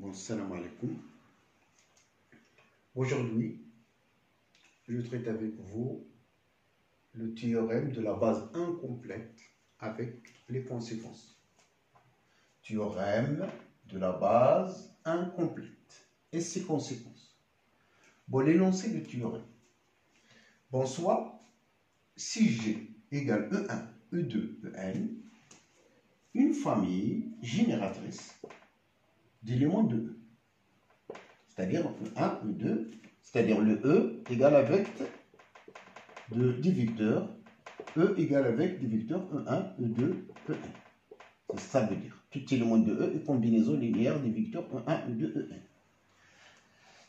Bon, salam alaikum. Aujourd'hui, je traite avec vous le théorème de la base incomplète avec les conséquences. Théorème de la base incomplète et ses conséquences. Bon, l'énoncé du théorème. Bon, soit, si G égale E1, E2, En, une famille génératrice d'éléments de E. C'est-à-dire E1, E2, c'est-à-dire le E égale avec des vecteurs, E égale avec des vecteurs E1, E2, En. C'est ça que ça veut dire. Tout élément de E est combinaison linéaire des vecteurs E1, E2, En.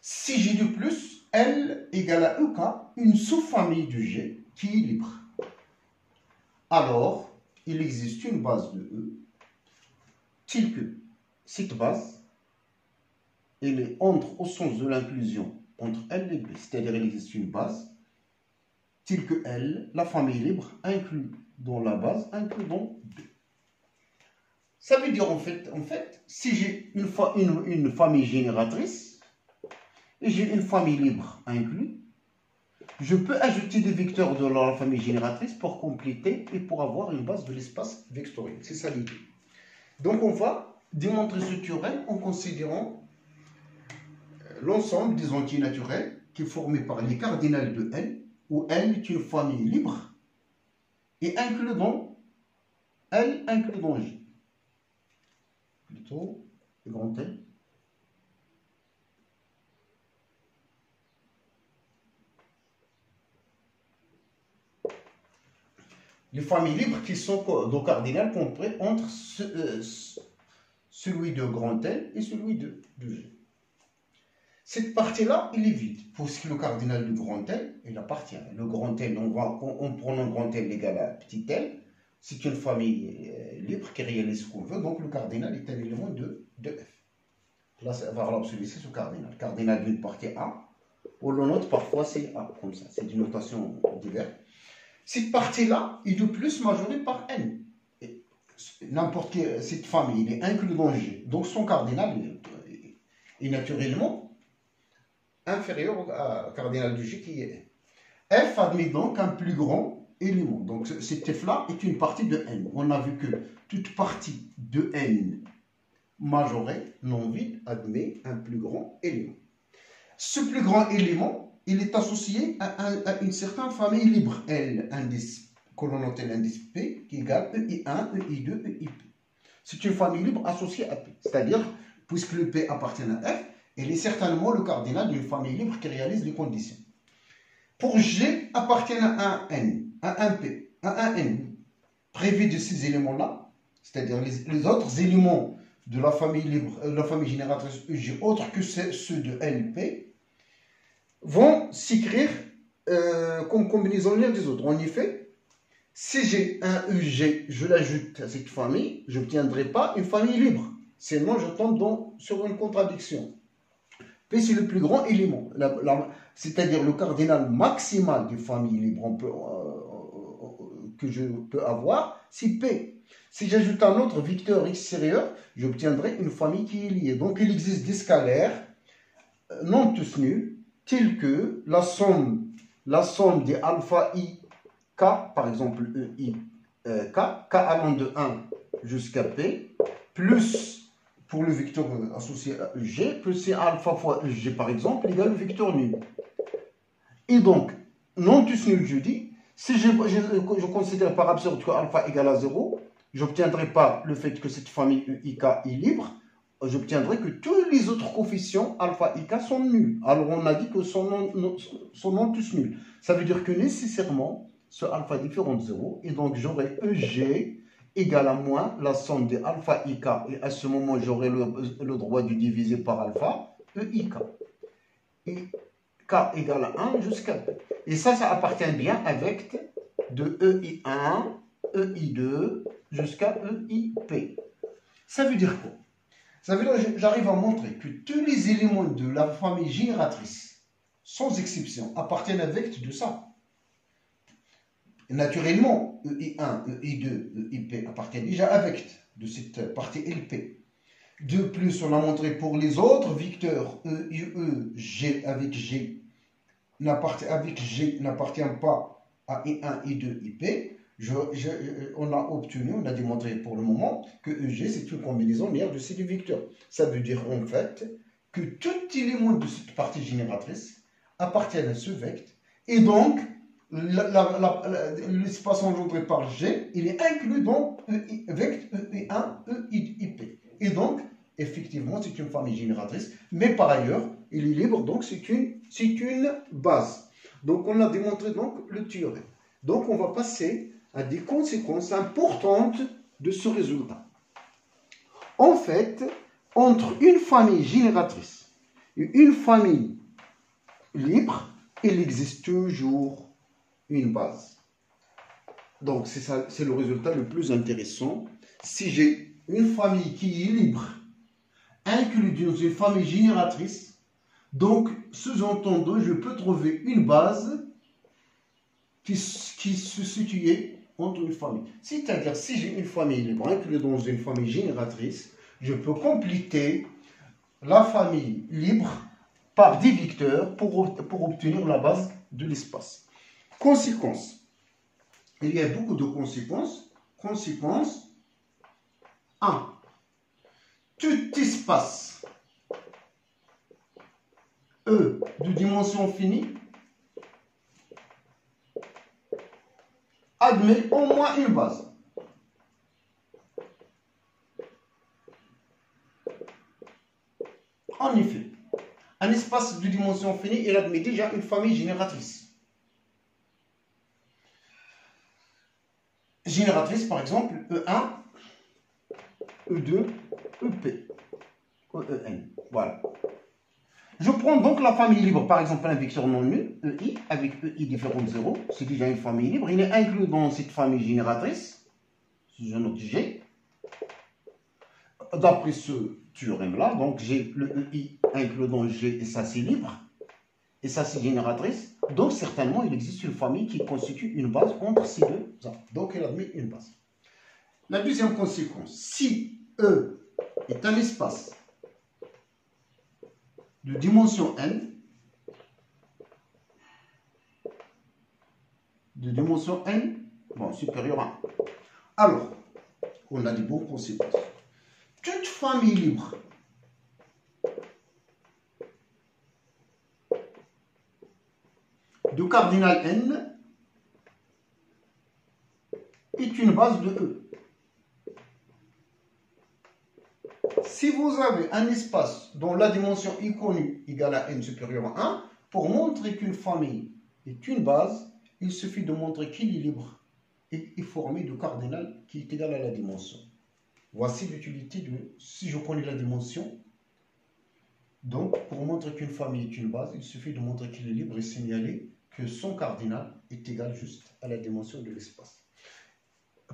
Si G de plus, L égale à EK, une sous-famille de G qui est libre. Alors, il existe une base de E, telle que cette base, elle entre au sens de l'inclusion entre L et B, c'est-à-dire il existe une base, telle que L, la famille libre, inclus dans la base, inclus dans B. Ça veut dire en fait si j'ai une famille génératrice, et j'ai une famille libre inclus, je peux ajouter des vecteurs de la famille génératrice pour compléter et pour avoir une base de l'espace vectoriel. C'est ça l'idée. Donc on va démontrer ce théorème en considérant l'ensemble des entiers naturels qui est formé par les cardinales de N, où N est une famille libre et inclus dans L inclus dans J. Plutôt le grand L. Les familles libres qui sont donc cardinales comprises entre celui de grand L et celui de G. Cette partie-là, il est vide, puisque le cardinal du grand L, il appartient. Le grand L, on prend un grand L égal à petit l, c'est une famille libre qui réalise ce qu'on veut, donc le cardinal est un élément de F. Là, ça va absoluer ce cardinal. Cardinal d'une partie A, ou le nôtre, parfois c'est A, comme ça, c'est une notation diverse. Cette partie-là est de plus majorée par N. N'importe quelle cette famille, il est inclus dans G. Donc son cardinal est naturellement inférieur au cardinal du G qui est N. F admet donc un plus grand élément. Donc cette F-là est une partie de N. On a vu que toute partie de N majorée, non vide, admet un plus grand élément. Ce plus grand élément, il est associé à une certaine famille libre, L, indice, que l'on note l'indice P, qui est égal EI1, EI2, EIP. C'est une famille libre associée à P. C'est-à-dire, puisque le P appartient à F, il est certainement le cardinal d'une famille libre qui réalise les conditions. Pour G appartient à un N, à un P, à un N, prévu de ces éléments-là, c'est-à-dire les autres éléments de la famille libre, la famille génératrice EG, autres que ceux de LP, vont s'écrire comme combinaison l'un des autres. En effet, si j'ai un EG, je l'ajoute à cette famille, je n'obtiendrai pas une famille libre. Sinon, je tombe sur une contradiction. P, c'est le plus grand élément, c'est-à-dire le cardinal maximal des familles libres que je peux avoir, c'est P. Si j'ajoute un autre vecteur extérieur, j'obtiendrai une famille qui est liée. Donc, il existe des scalaires non tous nuls, tels que la somme des alpha i k, par exemple e i k allant de 1 jusqu'à p, plus pour le vecteur associé à eg, plus c'est alpha fois eg par exemple, égale le vecteur nul. Et donc, non tous nuls, je dis, si je considère par absurde que alpha égale à 0, je n'obtiendrai pas le fait que cette famille EIK est libre, j'obtiendrai que tous les autres coefficients alpha IK sont nuls. Alors on a dit que sont non tous nuls. Ça veut dire que nécessairement, ce alpha est différent de 0, et donc j'aurai EG égale à moins la somme des alpha IK, et à ce moment j'aurai le droit de diviser par alpha, EIK. Et K égale à 1 jusqu'à P. Et ça appartient bien avec de EI1, EI2 jusqu'à EIP. Ça veut dire quoi? Ça veut dire que j'arrive à montrer que tous les éléments de la famille génératrice, sans exception, appartiennent à vecte de ça. Naturellement, EI1, EI2, EIP appartiennent déjà à vecte de cette partie LP. De plus, on a montré pour les autres vecteurs E, UE, G avec G n'appartient pas à I1, I2, IP. On a obtenu, on a démontré pour le moment que EG c'est une combinaison linéaire de ces deux vecteurs. Ça veut dire en fait que tout élément de cette partie génératrice appartient à ce vecteur et donc l'espace engendré par G, il est inclus dans vecteur E1, EIP. Et donc, effectivement, c'est une famille génératrice, mais par ailleurs, il est libre, donc c'est une base. Donc, on a démontré donc le théorème. Donc, on va passer à des conséquences importantes de ce résultat. En fait, entre une famille génératrice et une famille libre, il existe toujours une base. Donc, c'est le résultat le plus intéressant. Si j'ai une famille qui est libre, inclus dans une famille génératrice, donc, sous-entendu, je peux trouver une base qui se situe entre une famille. C'est-à-dire, si j'ai une famille libre inclue dans une famille génératrice, je peux compléter la famille libre par des vecteurs pour obtenir la base de l'espace. Conséquences. Il y a beaucoup de conséquences. Conséquence 1. Tout espace E de dimension finie admet au moins une base. En effet, un espace de dimension finie, il admet déjà une famille génératrice. Génératrice, par exemple, E1, E2, EP, EN. Voilà. Je prends donc la famille libre, par exemple un vecteur non nul, EI, avec EI différent de 0, c'est déjà une famille libre. Il est inclus dans cette famille génératrice, si je note G. D'après ce théorème-là, donc j'ai le EI inclus dans G, et ça c'est libre, et ça c'est génératrice. Donc certainement, il existe une famille qui constitue une base entre ces deux. Donc elle admet une base. La deuxième conséquence, si E est un espace de dimension n, bon, supérieur à 1. Alors, on a des bonnes conséquences. Toute famille libre de cardinal n est une base de E. Si vous avez un espace dont la dimension i connue égale à n supérieur à 1, pour montrer qu'une famille est une base, il suffit de montrer qu'il est libre et est formé de cardinal qui est égal à la dimension. Voici l'utilité de, si je connais la dimension, donc pour montrer qu'une famille est une base, il suffit de montrer qu'il est libre et signaler que son cardinal est égal juste à la dimension de l'espace.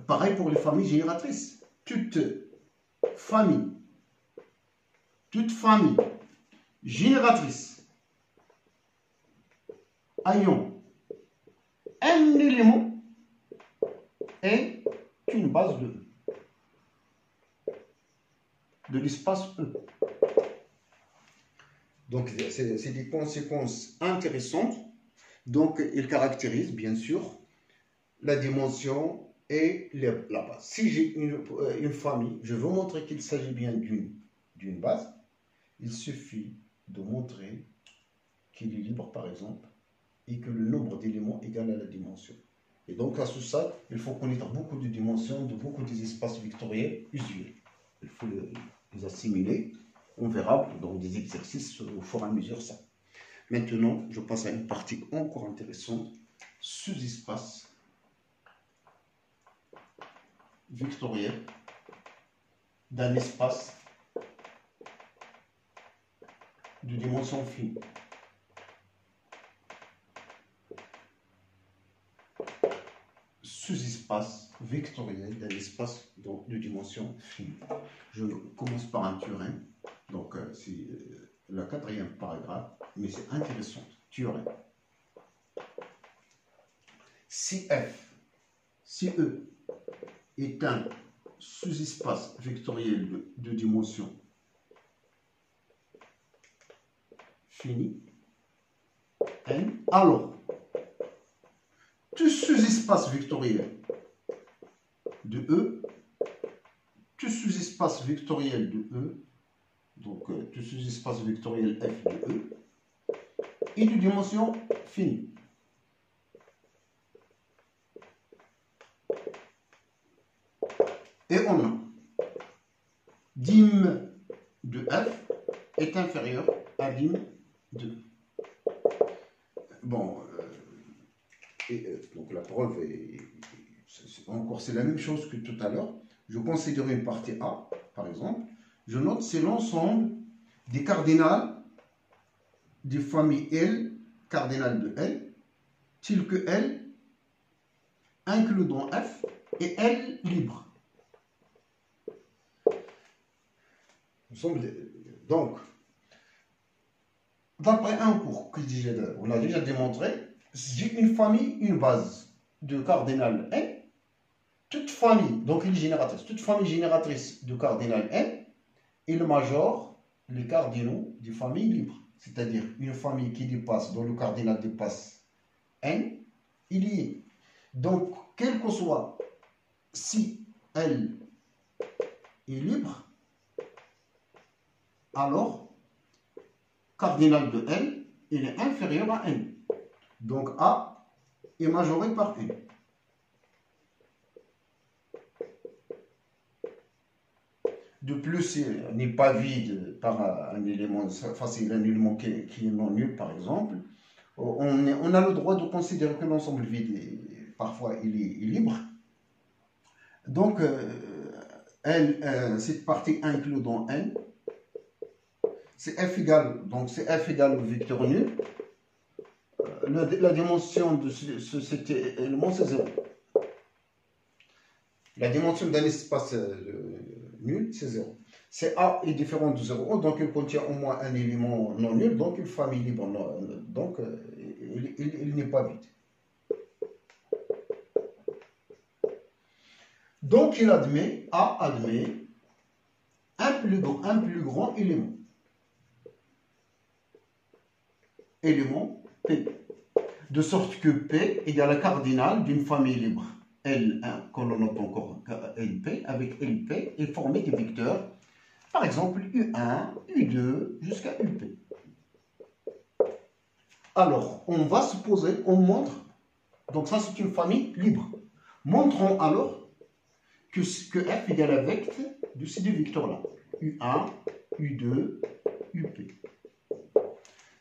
Pareil pour les familles génératrices. Toute famille génératrice ayant un élément est une base de l'espace E. Donc, c'est des conséquences intéressantes. Donc, il caractérise, bien sûr, la dimension et la base. Si j'ai une famille, je veux montrer qu'il s'agit bien d'une base, il suffit de montrer qu'il est libre, par exemple, et que le nombre d'éléments est égal à la dimension. Et donc, à ce stade, il faut connaître beaucoup de dimensions, de beaucoup des espaces vectoriels usuels. Il faut les assimiler. On verra dans des exercices au fur et à mesure ça. Maintenant, je passe à une partie encore intéressante, sous-espace vectoriel d'un espace de dimension finie. Sous-espace vectoriel d'un espace de dimension finie. Je commence par un théorème. Donc, c'est le 4e paragraphe, mais c'est intéressant. Théorème. Si E est un sous-espace vectoriel de dimension fini N. Alors, tout sous-espace vectoriel de E, tout sous-espace vectoriel de E, donc tout sous-espace vectoriel F de E, est de dimension finie. Et on a dim de F est inférieur à dim de E. Bon, donc la preuve est encore, c'est la même chose que tout à l'heure. Je considère une partie A, par exemple. Je note c'est l'ensemble des cardinales des familles L, cardinales de L, telles que L, inclus dans F, et L libre. Donc, d'après un cours que on a déjà démontré, j'ai une famille, une base de cardinal N, toute famille, donc une génératrice, toute famille génératrice de cardinal N, il majore les cardinaux des familles libres. C'est-à-dire une famille qui dépasse, dont le cardinal dépasse N, il y est. Donc, quel que soit si L est libre, alors cardinal de L, il est inférieur à N. Donc A est majoré par N. De plus, il n'est pas vide par un élément facile, un élément qui est non nul, par exemple. On a le droit de considérer que l'ensemble vide, parfois, il est libre. Donc, cette partie inclue dans N, c'est F égale, donc c'est F égale au vecteur nul. La dimension de cet élément, c'est 0. La dimension d'un espace nul, c'est 0. C'est A est différent de 0, donc il contient au moins un élément non nul, donc une famille libre, donc il n'est pas vide. Donc il admet, A admet un plus grand élément. Élément P. De sorte que P égale la cardinale d'une famille libre. L1, qu'on note encore LP, avec LP est formé des vecteurs, par exemple U1, U2, jusqu'à UP. Alors, on va supposer, on montre, donc ça c'est une famille libre. Montrons alors que F égale la vecte de ces deux vecteurs-là. U1, U2, UP.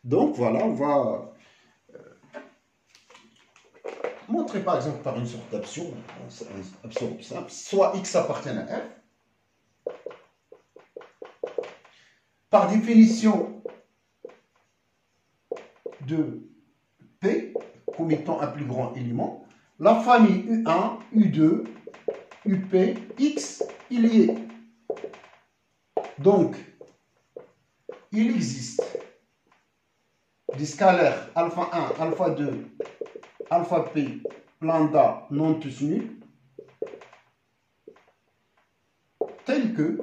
Donc voilà, on va montrer par exemple par une sorte d'absurde simple, soit X appartient à F. Par définition de P comme étant un plus grand élément, la famille U1, U2, UP, X, il y est. Donc, il existe des scalaires alpha 1, alpha 2, alpha P, lambda non tous nuls, tels que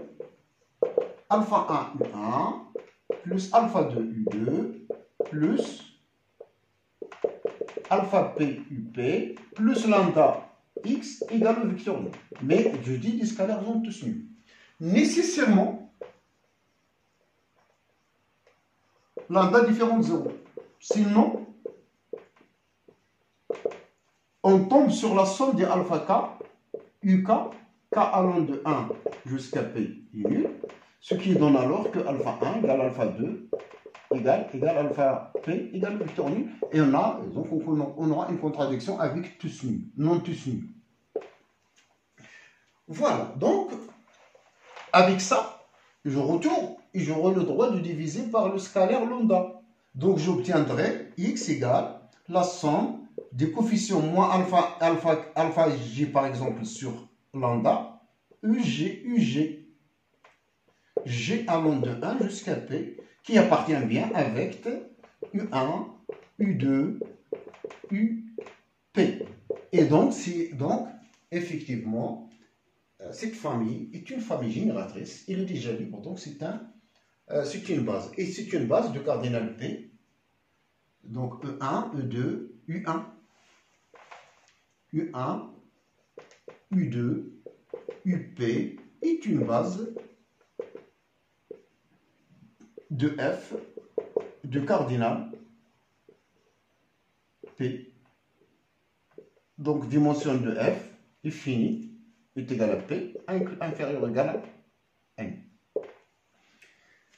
alpha 1 U1 plus alpha 2 U2 plus alpha P UP plus lambda X égale au vecteur nul. Mais je dis des scalaires non tous nuls. Nécessairement, lambda différent de 0. Sinon, on tombe sur la somme des alpha K, UK, K allant de 1 jusqu'à P est nul, ce qui donne alors que alpha 1 égale alpha 2 égale alpha P égale le vecteur nul. Et donc on aura une contradiction avec tous nuls, non tous nuls. Voilà, donc avec ça, je retourne et j'aurai le droit de diviser par le scalaire lambda. Donc j'obtiendrai X égale la somme des coefficients moins alpha G par exemple sur lambda, UG, G allant de 1 jusqu'à P, qui appartient bien à vecte U1, U2, UP. Et donc, effectivement, cette famille est une famille génératrice, elle est déjà libre, donc c'est un c'est une base. Et c'est une base de cardinal P. Donc E1, E2, U1. U1, U2, UP est une base de F de cardinal P. Donc dimension de F est finie, est égale à P, inférieur ou égal à N.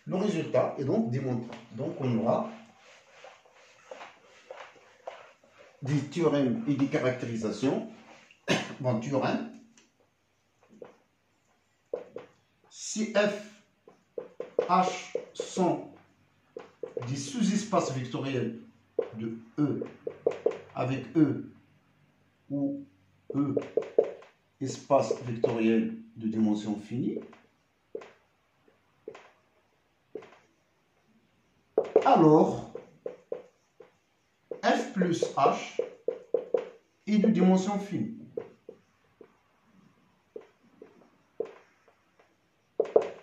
Le résultat est donc démontré. Donc on aura des théorèmes et des caractérisations. Bon, théorème. Si F, H sont des sous-espaces vectoriels de E avec E ou E espace vectoriel de dimension finie, alors F plus H est de dimension finie.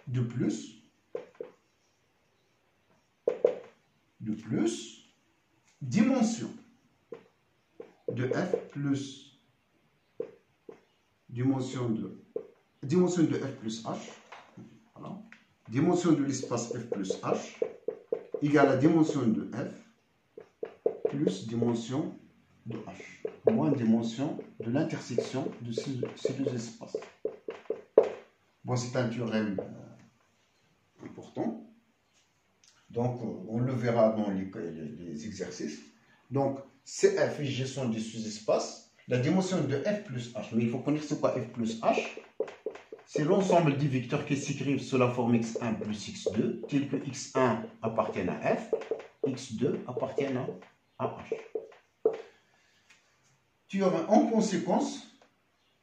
De plus, dimension de F plus dimension de F plus H, voilà, dimension de l'espace F plus H égale à dimension de F plus dimension de H, moins dimension de l'intersection de ces deux espaces. Bon, c'est un théorème important. Donc, on le verra dans les exercices. Donc, CF et G sont des sous-espaces. La dimension de F plus H, mais il faut connaître ce qu'est F plus H. C'est l'ensemble des vecteurs qui s'écrivent sous la forme x1 plus x2, tel que x1 appartient à F, x2 appartient à H. Théorème en conséquence,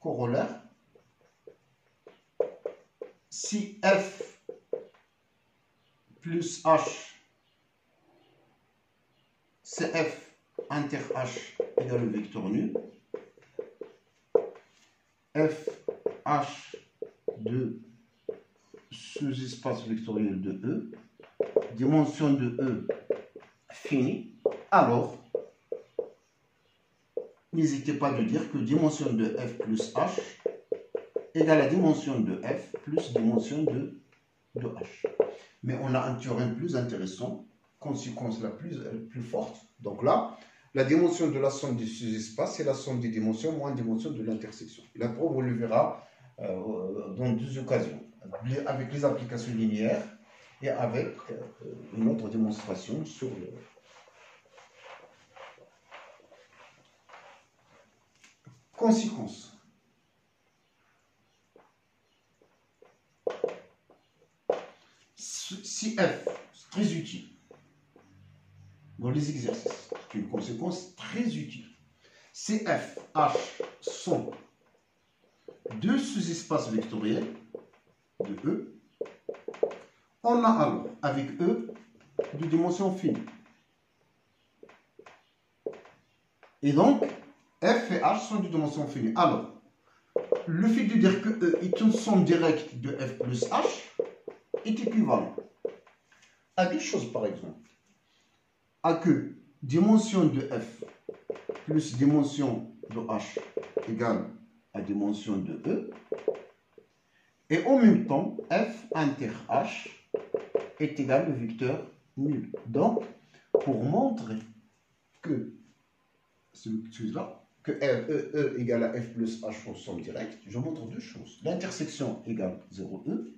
corollaire, si F plus H, CF inter H égale le vecteur nul, F H de sous-espace vectoriel de E, dimension de E finie, alors n'hésitez pas de dire que dimension de F plus H égale à dimension de F plus dimension de H. Mais on a un théorème plus intéressant, conséquence la plus forte. Donc là, la dimension de la somme des sous-espaces, c'est la somme des dimensions moins dimension de l'intersection. La preuve, on le verra dans deux occasions, avec les applications linéaires et avec une autre démonstration sur le... Conséquence. Si F, c'est très utile dans les exercices, c'est une conséquence très utile. Si F, H sont deux sous-espaces vectoriels de E, on a alors avec E de dimension finie. Et donc, F et H sont de dimension finie. Alors, le fait de dire que E est une somme directe de F plus H est équivalent à deux choses, par exemple. À que dimension de F plus dimension de H égale à dimension de E, et en même temps, F inter H est égal au vecteur nul. Donc, pour montrer que celui-là, que E égale à F plus H en somme directe, je montre deux choses. L'intersection égale 0E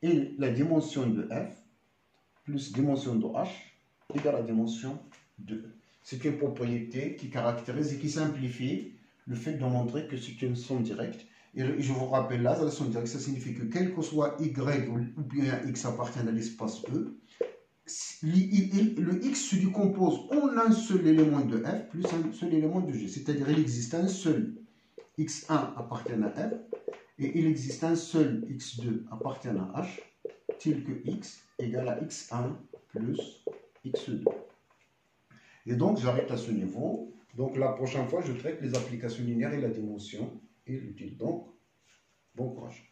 et la dimension de F plus dimension de H égale à dimension de E. C'est une propriété qui caractérise et qui simplifie le fait de montrer que c'est une somme directe. Et je vous rappelle là, la somme directe, ça signifie que quel que soit Y ou bien X appartient à l'espace E, le X se décompose en un seul élément de F plus un seul élément de G. C'est-à-dire il existe un seul X1 appartient à F et il existe un seul X2 appartient à H, tel que X égale à X1 plus X2. Et donc j'arrête à ce niveau. Donc la prochaine fois, je traite les applications linéaires et la dimension et l'utile. Donc, bon courage.